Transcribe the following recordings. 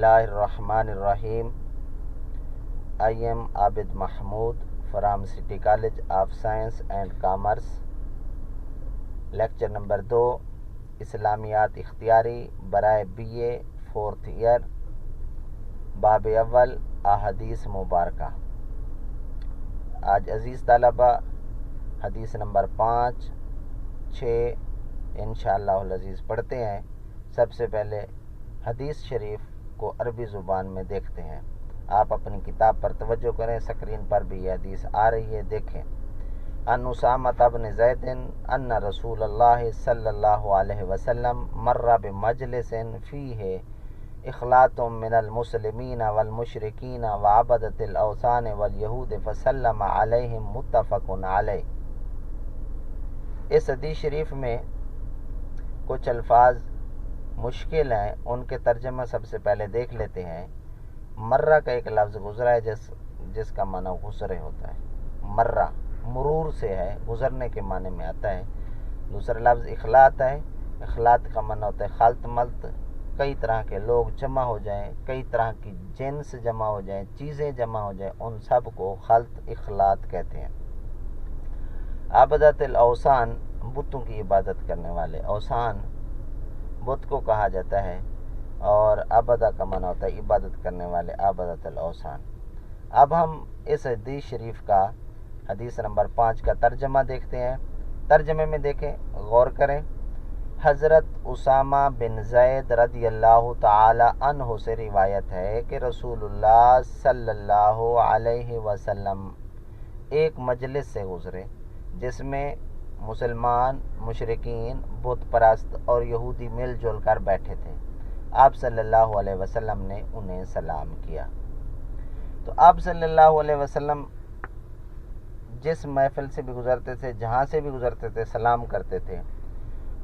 Bismillahir Rahmanir Rahim. I am Abid Mahmood from City College of Science and Commerce. Lecture number 2, اسلامیات اختیاری برائے BA 4th year, باب اول احادیث مبارکہ. آج عزیز طلبہ حدیث نمبر 5، 6 انشاءاللہ العزیز پڑھتے ہیں. سب سے پہلے حدیث شریف کو عربی زبان میں دیکھتے ہیں. آپ اپنی کتاب پر توجہ کریں، سکرین پر بھی یہ حدیث آ رہی ہے، دیکھیں. ان اسامہ بن زید ان رسول اللہ صلی اللہ علیہ وسلم مر بمجلس فیہ اخلاط من المسلمین والمشرکین وعبدۃ الاوثان والیہود فسلم علیہم، متفق علیہ. اس حدیث شریف میں کچھ الفاظ مشکل ہیں، ان کے ترجمہ سب سے پہلے دیکھ لیتے ہیں. مرہ کا ایک لفظ گزرا ہے جس کا معنی گزرے ہوتا ہے. مرہ مرور سے ہے، گزرنے کے معنی میں آتا ہے. دوسرا لفظ اخلاط ہے. اخلاط کا معنی ہوتا ہے خلط ملط، کئی طرح کے لوگ جمع ہو جائیں، کئی طرح کی جنس جمع ہو جائیں، چیزیں جمع ہو جائیں، ان سب کو خلط اخلاط کہتے ہیں. عبادت الاوثان، بتوں کی عبادت کرنے والے. اوثان بت کو کہا جاتا ہے، اور عبادہ کا معنی ہوتا ہے عبادت کرنے والے، عبادت الاوثان. اب ہم اس حدیث شریف کا حدیث نمبر 5 کا ترجمہ دیکھتے ہیں. ترجمے میں دیکھیں، غور کریں. حضرت اسامہ بن زید رضی اللہ تعالی عنہ سے روایت ہے کہ رسول اللہ صلی اللہ علیہ وسلم ایک مجلس سے گزرے جس میں مسلمان، مشرکین، بت پرست اور یہودی مل جل کر بیٹھے تھے. آپ صلی اللہ علیہ وسلم نے انہیں سلام کیا. تو آپ صلی اللہ علیہ وسلم جس محفل سے بھی گزرتے تھے، جہاں سے بھی گزرتے تھے، سلام کرتے تھے.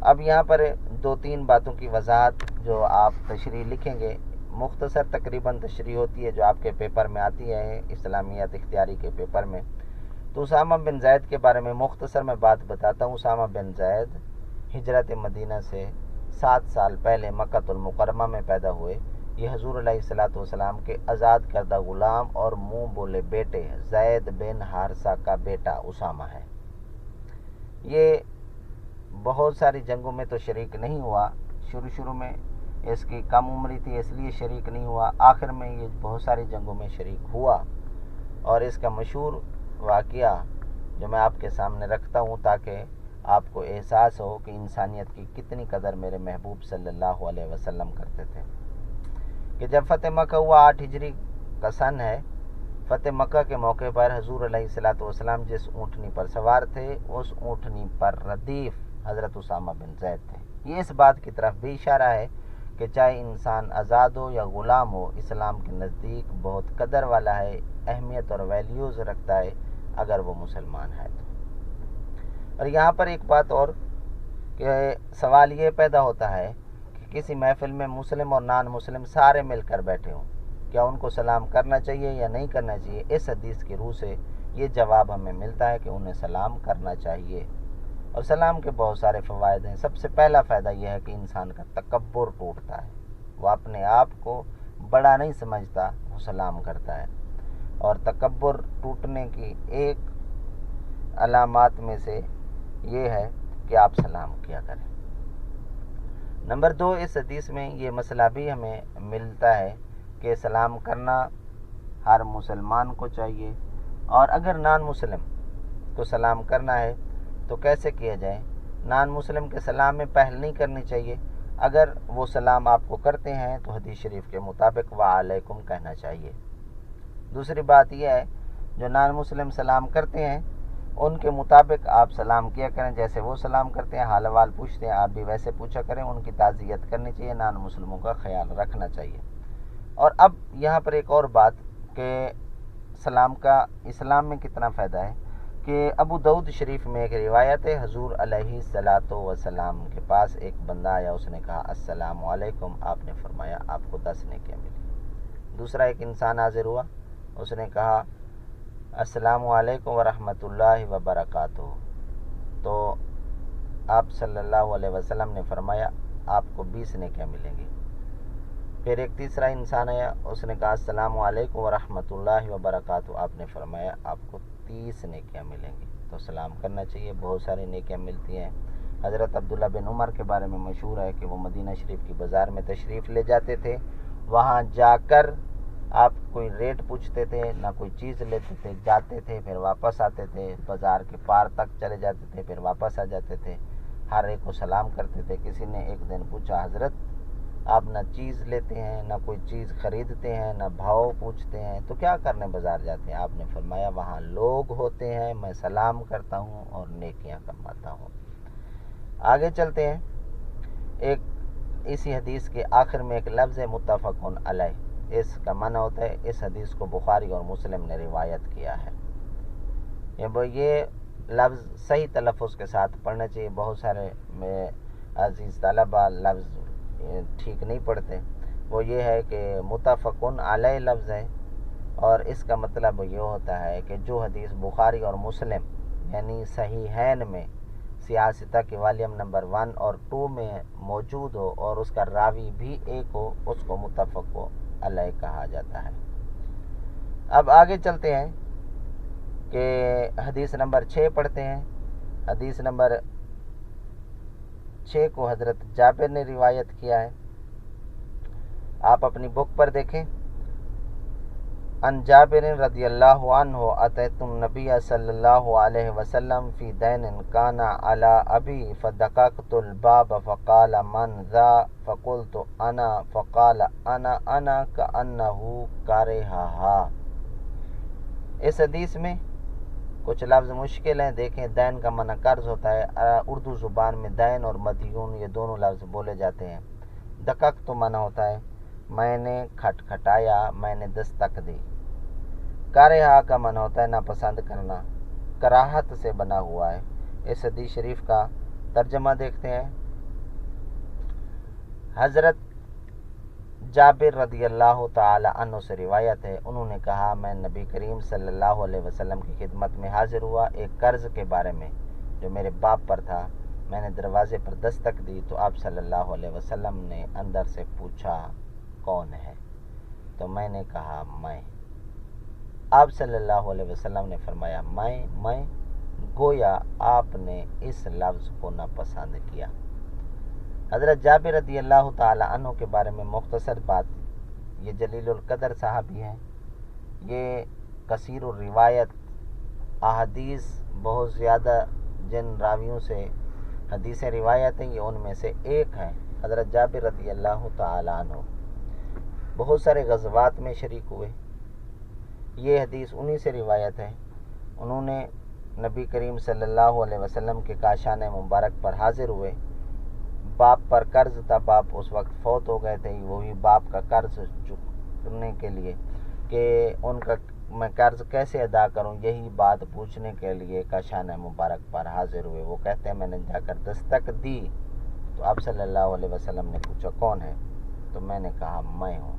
اب یہاں پر 2-3 باتوں کی وضاحت جو آپ تشریح لکھیں گے، مختصر تقریباً تشریح ہوتی ہے جو آپ کے پیپر میں آتی ہے، اسلامیات اختیاری کے پیپر میں. تو اسامہ بن زید کے بارے میں مختصر میں بات بتاتا ہوں. اسامہ بن زید ہجرت مدینہ سے 7 سال پہلے مکہ المکرمہ میں پیدا ہوئے. یہ حضور علیہ الصلوۃ والسلام کے آزاد کردہ غلام اور منہ بولے بیٹے زید بن حارثہ کا بیٹا اسامہ ہے. یہ بہت ساری جنگوں میں تو شریک نہیں ہوا. شروع میں اس کی کم عمری تھی، اس لیے شریک نہیں ہوا. آخر میں یہ بہت ساری جنگوں میں شریک ہوا، اور اس کا مشہور واقعہ جو میں آپ کے سامنے رکھتا ہوں تاکہ آپ کو احساس ہو کہ انسانیت کی کتنی قدر میرے محبوب صلی اللہ علیہ وسلم کرتے تھے. کہ جب فتح مکہ ہوا، 8 ہجری کا سن ہے. فتح مکہ کے موقع پر حضور علیہ الصلوۃ والسلام جس اونٹنی پر سوار تھے، اس اونٹنی پر ردیف حضرت اسامہ بن زید تھے. یہ اس بات کی طرف بھی اشارہ ہے کہ چاہے انسان آزاد ہو یا غلام ہو، اسلام کے نزدیک بہت قدر والا ہے، اہمیت اور ویلیوز رکھتا ہے اگر وہ مسلمان ہے تو. اور یہاں پر ایک بات اور کہ سوال یہ پیدا ہوتا ہے کہ کسی محفل میں مسلم اور نان مسلم سارے مل کر بیٹھے ہوں، کیا ان کو سلام کرنا چاہیے یا نہیں کرنا چاہیے؟ اس حدیث کی روح سے یہ جواب ہمیں ملتا ہے کہ انہیں سلام کرنا چاہیے. اور سلام کے بہت سارے فوائد ہیں. سب سے پہلا فائدہ یہ ہے کہ انسان کا تکبر ٹوٹتا ہے. وہ اپنے آپ کو بڑا نہیں سمجھتا، وہ سلام کرتا ہے. اور تکبر ٹوٹنے کی ایک علامات میں سے یہ ہے کہ آپ سلام کیا کریں. نمبر 2، اس حدیث میں یہ مسئلہ بھی ہمیں ملتا ہے کہ سلام کرنا ہر مسلمان کو چاہیے، اور اگر نان مسلم کو سلام کرنا ہے تو کیسے کیا جائے؟ نان مسلم کے سلام میں پہل نہیں کرنی چاہیے. اگر وہ سلام آپ کو کرتے ہیں تو حدیث شریف کے مطابق وعلیکم کہنا چاہیے. دوسری بات یہ ہے، جو نان مسلم سلام کرتے ہیں ان کے مطابق آپ سلام کیا کریں. جیسے وہ سلام کرتے ہیں، حال احوال پوچھتے ہیں، آپ بھی ویسے پوچھا کریں. ان کی تعزیت کرنی چاہیے، نان مسلموں کا خیال رکھنا چاہیے. اور اب یہاں پر ایک اور بات کہ سلام کا اسلام میں کتنا فائدہ ہے، کہ ابو داؤد شریف میں ایک روایت ہے، حضور علیہ الصلوۃ والسلام کے پاس ایک بندہ آیا، اس نے کہا السلام علیکم. آپ نے فرمایا آپ کو 10 نیکیاں ملی. دوسرا ایک انسان حاضر ہوا، اس نے کہا السلام علیکم ورحمۃ اللہ وبرکاتہ. تو آپ صلی اللہ علیہ وسلم نے فرمایا آپ کو 20 نیکیاں ملیں گی. پھر ایک تیسرا انسان آیا، اس نے کہا السلام علیکم ورحمۃ اللہ وبرکاتہ، آپ نے فرمایا آپ کو 30 نیکیاں ملیں گی، تو سلام کرنا چاہیے، بہت ساری نیکیاں ملتی ہیں۔ حضرت عبداللہ بن عمر کے بارے میں مشہور ہے کہ وہ مدینہ شریف کی بازار میں تشریف لے جاتے تھے، وہاں جا کر آپ کوئی ریٹ پوچھتے تھے نہ کوئی چیز لیتے تھے، جاتے تھے پھر واپس آتے تھے، بازار کے پار تک چلے جاتے تھے پھر واپس آ جاتے تھے، ہر ایک کو سلام کرتے تھے۔ کسی نے ایک دن پوچھا حضرت آپ نہ چیز لیتے ہیں نہ کوئی چیز خریدتے ہیں نہ بھاؤ پوچھتے ہیں تو کیا کرنے بازار جاتے ہیں؟ آپ نے فرمایا وہاں لوگ ہوتے ہیں، میں سلام کرتا ہوں اور نیکیاں کماتا ہوں۔ آگے چلتے ہیں، ایک اسی حدیث کے آخر میں ایک لفظ ہے متفقن علیہ، اس کا معنی ہوتا ہے اس حدیث کو بخاری اور مسلم نے روایت کیا ہے۔ یہ لفظ صحیح تلفظ کے ساتھ پڑھنا چاہیے، بہت سارے عزیز طلبہ لفظ ٹھیک نہیں پڑھتے۔ وہ یہ ہے کہ متفقن علیہ لفظ ہے اور اس کا مطلب یہ ہوتا ہے کہ جو حدیث بخاری اور مسلم یعنی صحیحین میں سیاستہ کے والیوم نمبر 1 اور 2 میں موجود ہو اور اس کا راوی بھی ایک ہو، اس کو متفق علیہ کہا جاتا ہے۔ اب آگے چلتے ہیں کہ حدیث نمبر 6 پڑھتے ہیں۔ حدیث نمبر 6 کو حضرت جابر نے روایت کیا ہے، آپ اپنی بک پر دیکھیں۔ ان جابر رضی اللہ عنہ اتیت النبی صلی اللہ علیہ وسلم فی دین کان علی ابی فدققت الباب فقال من ذا فقلت انا فقال انا کانہ کرہھا۔ اس حدیث میں کچھ لفظ مشکل ہیں، دیکھیں دین کا معنی قرض ہوتا ہے، اردو زبان میں دین اور مدیون یہ دونوں لفظ بولے جاتے ہیں۔ دقق تو معنی ہوتا ہے میں نے کھٹکھٹایا، میں نے دستک دی۔ کرہا کا معنی ہوتا ہے ناپسند کرنا، کراہت سے بنا ہوا ہے۔ اس حدیث شریف کا ترجمہ دیکھتے ہیں۔ حضرت جابر رضی اللہ تعالی عنہ سے روایت ہے، انہوں نے کہا میں نبی کریم صلی اللہ علیہ وسلم کی خدمت میں حاضر ہوا ایک قرض کے بارے میں جو میرے باپ پر تھا۔ میں نے دروازے پر دستک دی تو آپ صلی اللہ علیہ وسلم نے اندر سے پوچھا کون ہے؟ تو میں نے کہا میں۔ آپ صلی اللہ علیہ وسلم نے فرمایا میں گویا آپ نے اس لفظ کو ناپسند کیا۔ حضرت جابر رضی اللہ تعالی عنہ کے بارے میں مختصر بات، یہ جلیل القدر صحابی ہیں، یہ کثیر الروایت احادیث بہت زیادہ جن راویوں سے حدیثیں روایت ہیں یہ ان میں سے ایک ہیں۔ حضرت جابر رضی اللہ تعالی عنہ بہت سارے غزوات میں شریک ہوئے، یہ حدیث انہی سے روایت ہے۔ انہوں نے نبی کریم صلی اللہ علیہ وسلم کے کاشان مبارک پر حاضر ہوئے، باپ پر قرض تھا، باپ اس وقت فوت ہو گئے تھے، وہی باپ کا قرض چکنے کے لیے کہ ان کا میں قرض کیسے ادا کروں، یہی بات پوچھنے کے لیے کاشان مبارک پر حاضر ہوئے۔ وہ کہتے ہیں میں نے جا کر دستک دی تو آپ صلی اللہ علیہ وسلم نے پوچھا کون ہے؟ تو میں نے کہا میں ہوں۔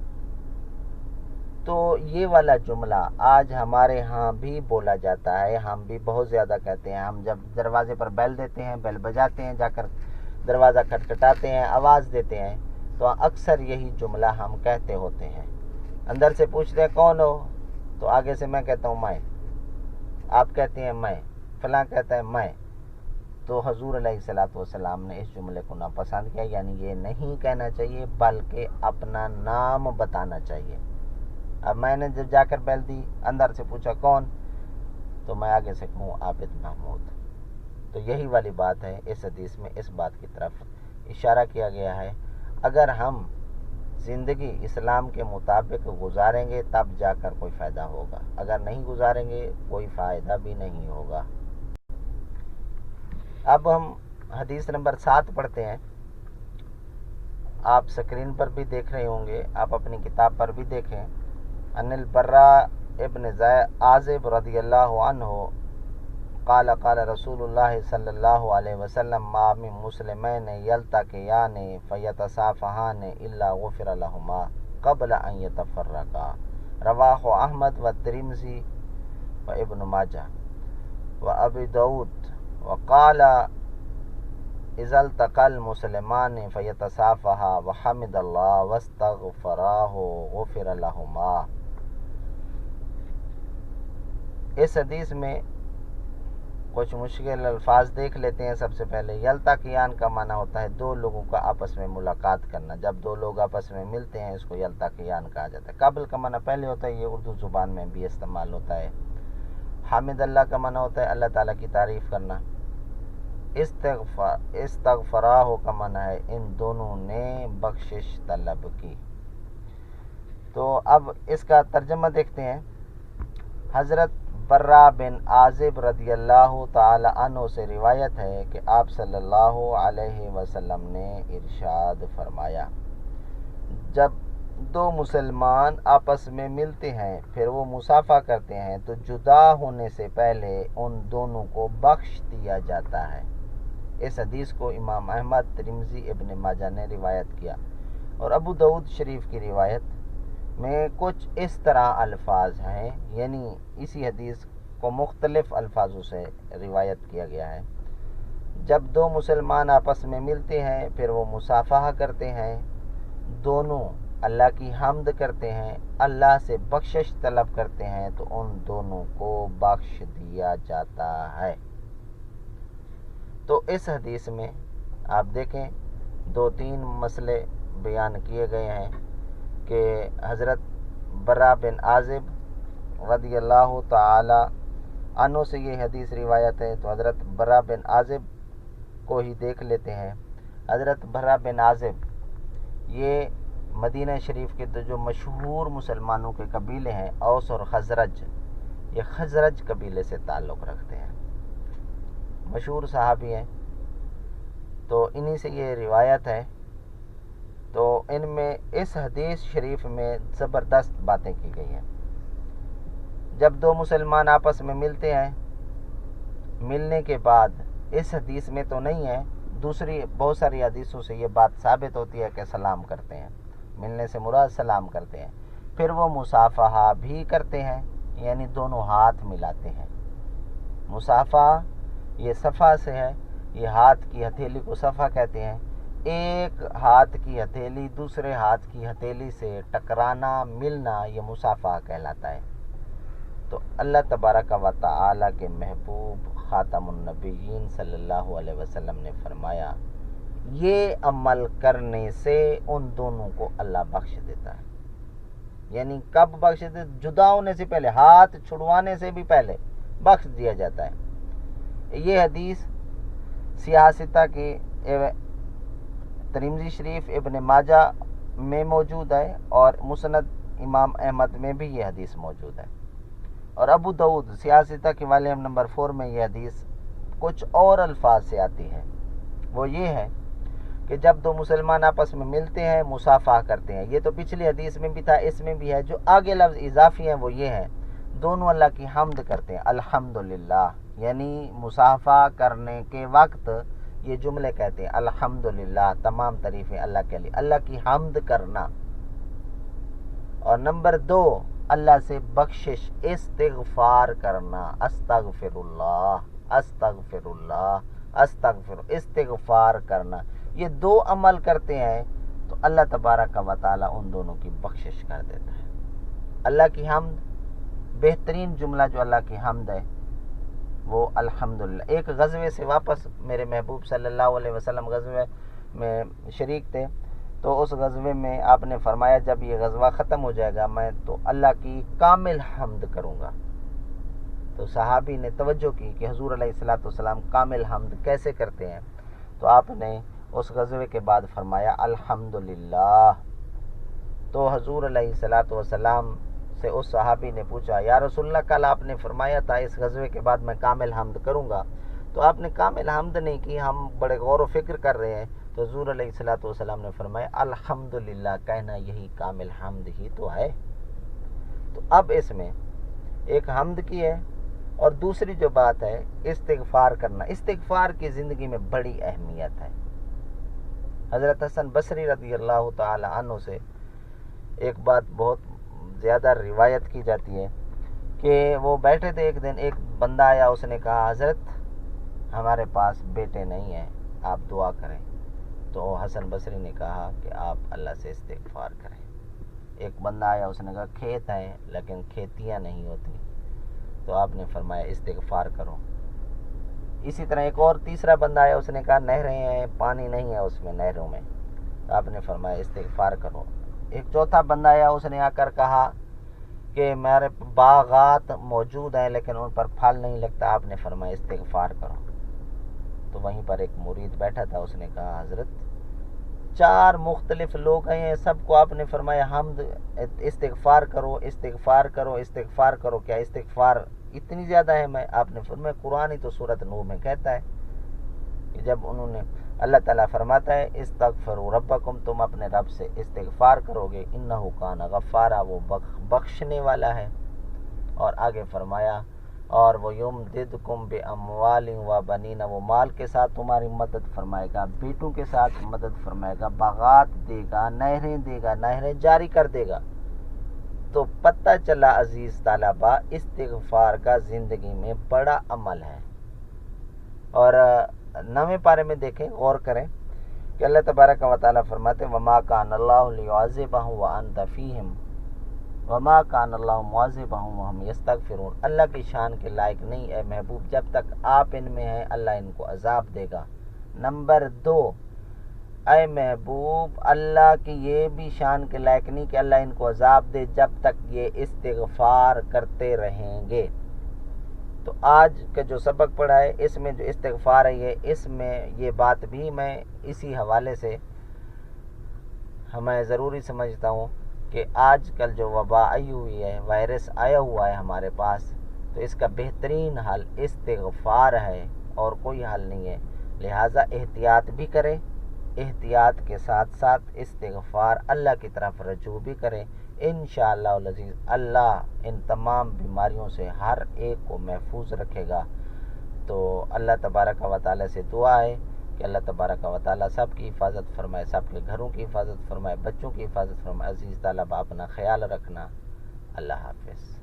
تو یہ والا جملہ آج ہمارے ہاں بھی بولا جاتا ہے، ہم بھی بہت زیادہ کہتے ہیں۔ ہم جب دروازے پر بیل دیتے ہیں، بیل بجاتے ہیں، جا کر دروازہ کھٹکھٹاتے ہیں، آواز دیتے ہیں، تو اکثر یہی جملہ ہم کہتے ہوتے ہیں۔ اندر سے پوچھتے ہیں کون ہو تو آگے سے میں کہتا ہوں میں، آپ کہتے ہیں میں، فلاں کہتا ہے میں۔ تو حضور علیہ الصلوۃ والسلام نے اس جملے کو ناپسند کیا، یعنی یہ نہیں کہنا چاہیے بلکہ اپنا نام بتانا چاہیے۔ اب میں نے جب جا کر بیل دی، اندر سے پوچھا کون، تو میں آگے سے کہوں عابد محمود۔ تو یہی والی بات ہے، اس حدیث میں اس بات کی طرف اشارہ کیا گیا ہے۔ اگر ہم زندگی اسلام کے مطابق گزاریں گے تب جا کر کوئی فائدہ ہوگا، اگر نہیں گزاریں گے کوئی فائدہ بھی نہیں ہوگا۔ اب ہم حدیث نمبر 7 پڑھتے ہیں، آپ سکرین پر بھی دیکھ رہے ہوں گے، آپ اپنی کتاب پر بھی دیکھیں۔ ان البراء ابن عازب رضی اللہ عنہ قال قال رسول اللہ صلی اللہ علیہ وسلم ما من مسلمین یلتقیان فیتصافحان الا غفر لہما قبل ان یتفرقا، رواہ احمد و ترمذی و ابن ماجہ و ابی داود وقال اذا التقى المسلمان فيتصافحا وحمد الله واستغفراه غفر لهما۔ اس حدیث میں کچھ مشکل الفاظ دیکھ لیتے ہیں۔ سب سے پہلے یلتقیان کا معنی ہوتا ہے دو لوگوں کا آپس میں ملاقات کرنا۔ جب دو لوگ آپس میں ملتے ہیں اس کو یلتقیان کہا جاتا ہے۔ قبل کا معنی پہلے ہوتا ہے، یہ اردو زبان میں بھی استعمال ہوتا ہے۔ حامد اللہ کا معنی ہوتا ہے اللہ تعالیٰ کی تعریف کرنا۔ استغفراہ کا معنی ہے ان دونوں نے بخشش طلب کی۔ تو اب اس کا ترجمہ دیکھتے ہیں۔ حضرت برا بن عازب رضی اللہ تعالی عنہ سے روایت ہے کہ آپ صلی اللہ علیہ وسلم نے ارشاد فرمایا، جب دو مسلمان آپس میں ملتے ہیں پھر وہ مصافحہ کرتے ہیں تو جدا ہونے سے پہلے ان دونوں کو بخش دیا جاتا ہے۔ اس حدیث کو امام احمد، ترمذی، ابن ماجہ نے روایت کیا، اور ابو داؤد شریف کی روایت میں کچھ اس طرح الفاظ ہیں، یعنی اسی حدیث کو مختلف الفاظوں سے روایت کیا گیا ہے۔ جب دو مسلمان آپس میں ملتے ہیں پھر وہ مصافحہ کرتے ہیں، دونوں اللہ کی حمد کرتے ہیں، اللہ سے بخشش طلب کرتے ہیں تو ان دونوں کو بخش دیا جاتا ہے۔ تو اس حدیث میں آپ دیکھیں دو تین مسئلے بیان کیے گئے ہیں کہ حضرت برا بن عازب رضی اللہ تعالی عنہ سے یہ حدیث روایت ہے، تو حضرت برا بن عازب کو ہی دیکھ لیتے ہیں۔ حضرت برا بن عازب یہ مدینہ شریف کے جو مشہور مسلمانوں کے قبیلے ہیں، اوس اور خزرج، یہ خزرج قبیلے سے تعلق رکھتے ہیں، مشہور صحابی ہیں۔ تو انہی سے یہ روایت ہے۔ تو ان میں اس حدیث شریف میں زبردست باتیں کی گئی ہیں۔ جب دو مسلمان آپس میں ملتے ہیں، ملنے کے بعد اس حدیث میں تو نہیں ہے، دوسری بہت ساری حدیثوں سے یہ بات ثابت ہوتی ہے کہ سلام کرتے ہیں، ملنے سے مراد سلام کرتے ہیں۔ پھر وہ مصافحہ بھی کرتے ہیں، یعنی دونوں ہاتھ ملاتے ہیں۔ مصافحہ یہ صفحہ سے ہے، یہ ہاتھ کی ہتھیلی کو صفحہ کہتے ہیں۔ ایک ہاتھ کی ہتھیلی دوسرے ہاتھ کی ہتھیلی سے ٹکرانا، ملنا، یہ مصافحہ کہلاتا ہے۔ تو اللہ تبارک و تعالی کے محبوب خاتم النبیین صلی اللہ علیہ وسلم نے فرمایا، یہ عمل کرنے سے ان دونوں کو اللہ بخش دیتا ہے۔ یعنی کب بخش دیتا؟ جدا ہونے سے پہلے، ہاتھ چھڑوانے سے بھی پہلے بخش دیا جاتا ہے۔ یہ حدیث سیاستہ کی ترمذی شریف، ابن ماجہ میں موجود ہے، اور مسند امام احمد میں بھی یہ حدیث موجود ہے، اور ابو داؤد سیاستہ کے والیوم نمبر 4 میں یہ حدیث کچھ اور الفاظ سے آتی ہے۔ وہ یہ ہے کہ جب دو مسلمان آپس میں ملتے ہیں مصافحہ کرتے ہیں۔ یہ تو پچھلی حدیث میں بھی تھا، اس میں بھی ہے۔ جو آگے لفظ اضافی ہیں وہ یہ ہیں، دونوں اللہ کی حمد کرتے ہیں، الحمدللہ، یعنی مصافحہ کرنے کے وقت یہ جملے کہتے ہیں، الحمدللہ، تمام تعریفیں اللہ کے لیے، اللہ کی حمد کرنا۔ اور نمبر 2، اللہ سے بخشش، استغفار کرنا، استغفر اللہ، استغفر اللہ، استغفار کرنا۔ یہ دو عمل کرتے ہیں تو اللہ تبارک و تعالی ان دونوں کی بخشش کر دیتا ہے۔ اللہ کی حمد، بہترین جملہ جو اللہ کی حمد ہے وہ الحمدللہ۔ ایک غزوے سے واپس میرے محبوب صلی اللہ علیہ وسلم غزوے میں شریک تھے، تو اس غزوے میں آپ نے فرمایا جب یہ غزوہ ختم ہو جائے گا میں تو اللہ کی کامل حمد کروں گا۔ تو صحابی نے توجہ کی کہ حضور علیہ الصلوۃ والسلام کامل حمد کیسے کرتے ہیں، تو آپ نے اس غزوے کے بعد فرمایا الحمدللہ۔ تو حضور علیہ الصلوۃ والسلام سے اس صحابی نے پوچھا، یا رسول اللہ کل آپ نے فرمایا تھا اس غزوے کے بعد میں کامل حمد کروں گا، تو آپ نے کامل حمد نہیں کی، ہم بڑے غور و فکر کر رہے ہیں۔ تو حضور علیہ الصلوۃ والسلام نے فرمایا الحمدللہ کہنا یہی کامل حمد ہی تو ہے۔ تو اب اس میں ایک حمد کی ہے، اور دوسری جو بات ہے استغفار کرنا۔ استغفار کی زندگی میں بڑی اہمیت ہے۔ حضرت حسن بصری رضی اللہ تعالی عنہ سے ایک بات بہت زیادہ روایت کی جاتی ہے کہ وہ بیٹھے تھے، ایک دن ایک بندہ آیا، اس نے کہا حضرت ہمارے پاس بیٹے نہیں ہیں، آپ دعا کریں۔ تو حسن بصری نے کہا کہ آپ اللہ سے استغفار کریں۔ ایک بندہ آیا، اس نے کہا کھیت ہیں لیکن کھیتیاں نہیں ہوتی، تو آپ نے فرمایا استغفار کرو۔ اسی طرح ایک اور تیسرا بندہ آیا، اس نے کہا نہریں ہیں، پانی نہیں ہے اس میں، نہروں میں، تو آپ نے فرمایا استغفار کرو۔ ایک چوتھا بندہ آیا، اس نے آ کر کہا کہ میرے باغات موجود ہیں لیکن ان پر پھل نہیں لگتا، آپ نے فرمایا استغفار کرو۔ تو وہیں پر ایک مرید بیٹھا تھا، اس نے کہا حضرت 4 مختلف لوگ ہیں، سب کو آپ نے فرمایا حمد استغفار کرو استغفار کرو استغفار کرو، کیا استغفار اتنی زیادہ ہے؟ آپ نے فرمایا قرآن ہی تو سورۃ نور میں کہتا ہے کہ جب انہوں نے اللہ تعالیٰ فرماتا ہے استغفروا ربکم، تم اپنے رب سے استغفار کرو گے، انہ کان غفارا، وہ بخشنے والا ہے۔ اور آگے فرمایا اور وہ یمددکم باموال و بنین، وہ مال کے ساتھ تمہاری مدد فرمائے گا، بیٹوں کے ساتھ مدد فرمائے گا، باغات دے گا، نہریں دے گا، نہریں جاری کر دے گا۔ تو پتہ چلا عزیز طلباء، استغفار کا زندگی میں بڑا عمل ہے۔ اور 9ویں پارے میں دیکھیں، غور کریں کہ اللہ تبارک و تعالیٰ فرماتے ہیں وما کان اللہ لیعذبہم وانت فیہم وما کان اللہ معذبہم وہم یستغفرون، اللہ کی شان کے لائق نہیں اے محبوب، جب تک آپ ان میں ہیں اللہ ان کو عذاب دے گا۔ نمبر 2، اے محبوب اللہ کی یہ بھی شان کے لائق نہیں کہ اللہ ان کو عذاب دے جب تک یہ استغفار کرتے رہیں گے۔ تو آج کا جو سبق پڑھا ہے اس میں جو استغفار ہے، اس میں یہ بات بھی میں اسی حوالے سے ہمیں ضروری سمجھتا ہوں کہ آج کل جو وبا آئی ہوئی ہے، وائرس آیا ہوا ہے ہمارے پاس، تو اس کا بہترین حل استغفار ہے اور کوئی حل نہیں ہے۔ لہٰذا احتیاط بھی کریں، احتیاط کے ساتھ ساتھ استغفار اللہ کی طرف رجوع بھی کریں۔ انشاءاللہ العزیز اللہ ان تمام بیماریوں سے ہر ایک کو محفوظ رکھے گا۔ تو اللہ تبارک و تعالیٰ سے دعا ہے کہ اللہ تبارک و تعالیٰ سب کی حفاظت فرمائے، سب کے گھروں کی حفاظت فرمائے، بچوں کی حفاظت فرمائے۔ عزیز طلباء اپنا خیال رکھنا، اللہ حافظ۔